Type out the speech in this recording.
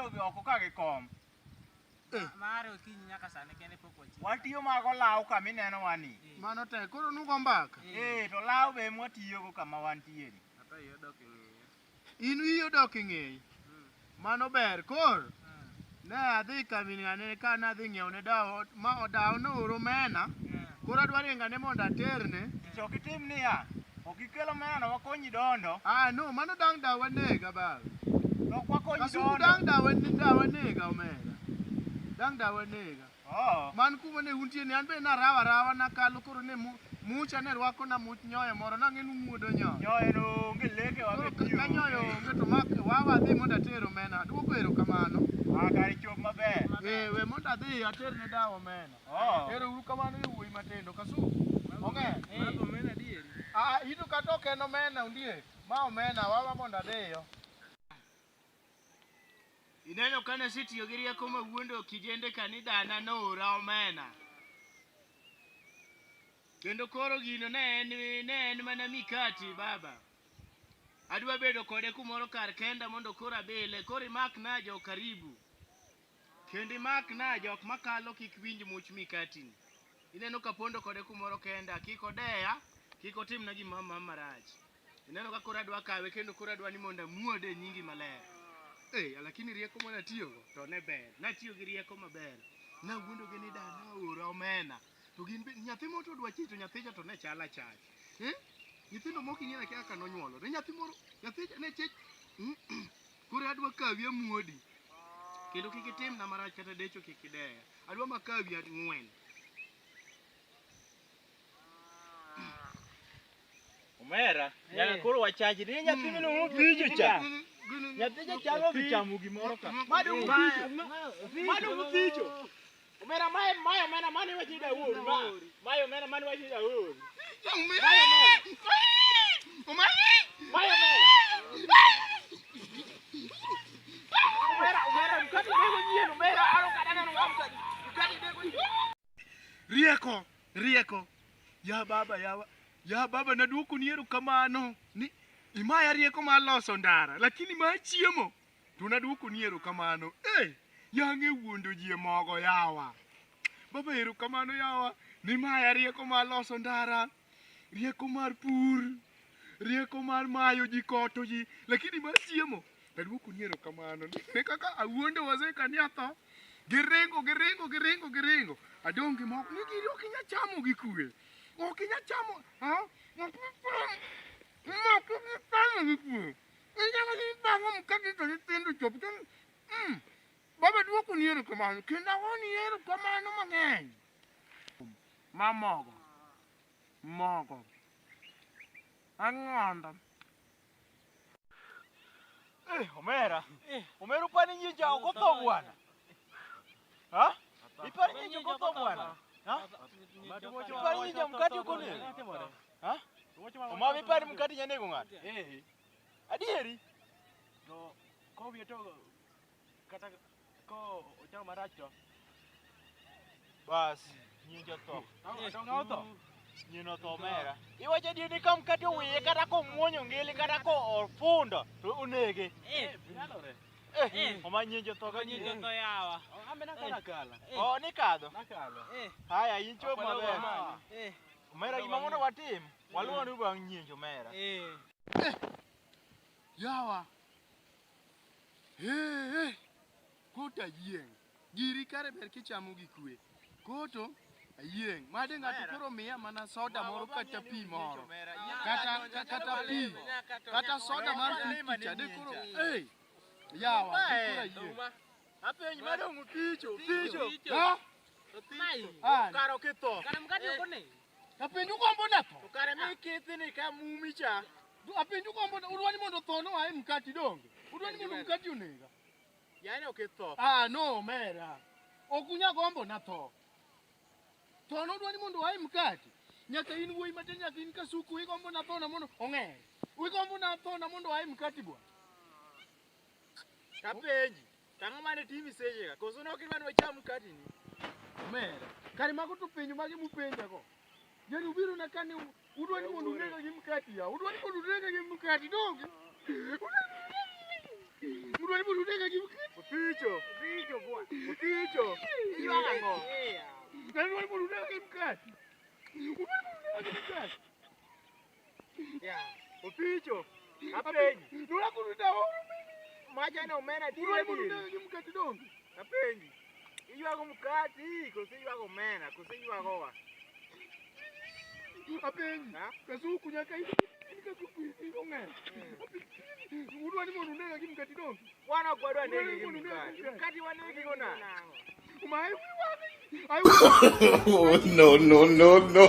bedo oko ka gi kom. Mare okinyi nyaka sani kene pok wachiwo. Watiyo mago law kama ineno wani. Mano tek, koro nugo mbaka. To law be mwatiyogo kama wantiere. In wiyi odok ing'eyi. Mano ber, koro ne adhi kaming'ane ka nadhi ng'iewo ne dawa ma odawa nooro omena. Koro adwa ringane mondo aterne. To kitim niya, ok ikelo omena no wakonyi dondo. No, mano dang' dawa nega baba. Ok wakonyi Kasu dondo. dang' dawa nega omena. Dang' dawa nega. Man kuma ne untie ni an be narawa nakalo koro ne mucha ne rwako na much nyoyo moro nang'e numuodo nyoyo. Nyoyo no onge leke Koro ka nyoyo onge to wawa adhi mondo ater omena. Aduoko erokamano. Kare chop maber. We mondo adhi aterne dawa omena. Ero uru kamano yowuoyi matindo. Kasu ong'e. Omena dieri. Ito kata ok en omena ondiek. Ma omena wawa mondo adhiyo. Ineno ka nasetiyo gi rieko mawuondo kijende kanidana noora omena. Kendo koro gino ne en mana mikati baba. Adwa bedo kode kumoro kar kenda mondo koro abile. Koro imak na jo karibu. Kendo imak na jok makalo kik winj much mikati ni. Ineno ka pondo kode kumoro kenda. Kik odeya. Kik otim na gima marach. Ineno ka koro adwa kawe kendo koro adwa ni mondo amuode nyingi maler. Lakini rieko mwana tiyogo to ne ber. Natiyo gi rieko maber. Nawuondo gi ni dana ora omena. To gin nyathi moto odwa chito nyathicha to ne chala chach. Nyithindo moko ing'eyo kaka nonyuolo. Ne nyathi moro nyathicha ne chech. Koro adwa kawi amuodi. Kendo kik itim na marach kata decho kik ideya. Adwa makawi 4. Omera, nyaka koro wachaji ni nyathi mino mupiju cha. Nyathi chalo bichamo gimoro ka. Mado mupiju. Omera mayo omena mane wachida uru. Mayo omena mane wachida uru. Omera mkati dego nyien omera aro kadana no amka. Mkati dego nyien. Rieko. Ya baba naduoko ni erokamano ni imaya rieko mar loso ndara lakini ma chiemo to naduoko ni erokamano. Yang'e wuondo ji mogo yawa. Baba erokamano yawa ni maya rieko mar loso ndara, rieko mar pur, rieko mar mayo ji koto ji lakini ma chiemo naduoko ni erokamano. Ne kaka awuondo wase kaniatho giringo adonge moko ni giri ok inya chamo gi kwe. Ok inya chamo, mkati to nyithindo chop. Baba duoko ni erokamano kendo awoni erokamano mang'eny. Ma mogo. Ang'onda. Omera. Omera upani nyinja okotho bwana. Ipani nyinja okotho bwana. Ipani nyinja mkati uko nini? Omami ipani mkati nyanego ng'ato. Adieri? To ko vieto kata ko ochamo marach to. Bas, nyinja tho. Ng'awo tho. Nyino tho Omera. Iwacho adieri ni ka mkati owiye kata komuonyo ngili kata ko ofundo to onege. Oma nyinjo tho ka nyinjo tho yawa. Amena kala. Nikadho. Nakalo. Haya incho maber. Omera gima mondo watim. Waluoni bang' nyinjo Omera. Yawa. Kota yieng. Giri kare ber kichamo gi kwe. Koto ayieng. Made ng'ato koro miya mana soda moro kata pi moro. Kata pi. Kata soda mar pi chade koro. Yawa. Kora yieng. Apenji madong picho. Karo kitho. Kana mkati uko ne? Apenju gombo na tho. Kare mi kithi ni ka mumi cha. Apenju gombo udwani mondo tho no ae mkati donge. Udwani mondo mkati onega. Yani okitho. No Omera. Okunya gombo na tho. Tho no udwani mondo ae mkati. Nyaka in wuoyi matin nyaka in kasuku igombo na tho na mondo ong'e. Igombo na tho na mondo ae mkati bwana. Kapenji. Tang'o mane timi sejega. Koso no kidwani wacham mkati ni. Omera. Kare mago to penjo mage mupenja go. Yani ubiro na kani udwani mondo unega gi mkati ya. Udwani mondo unega gi mkati donge. Udwani mondo unega gi mkati. Kani wale mbona unataka mkate? Ya, upicho. Apenyi. Nula kuruda ho. Maja na umena Nula mbona unataka mkate dongo? Apenyi. Iyo ako mkati, kusiyo ako mena, kusiyo ako wa. Apenyi. Kasu kunyaka hivi nikakupita ngene. Udwa ni mbona unataka mkate dongo? Wana kwa ndege mkati. Mkati wa ndege kona. Umai no, no, no, no.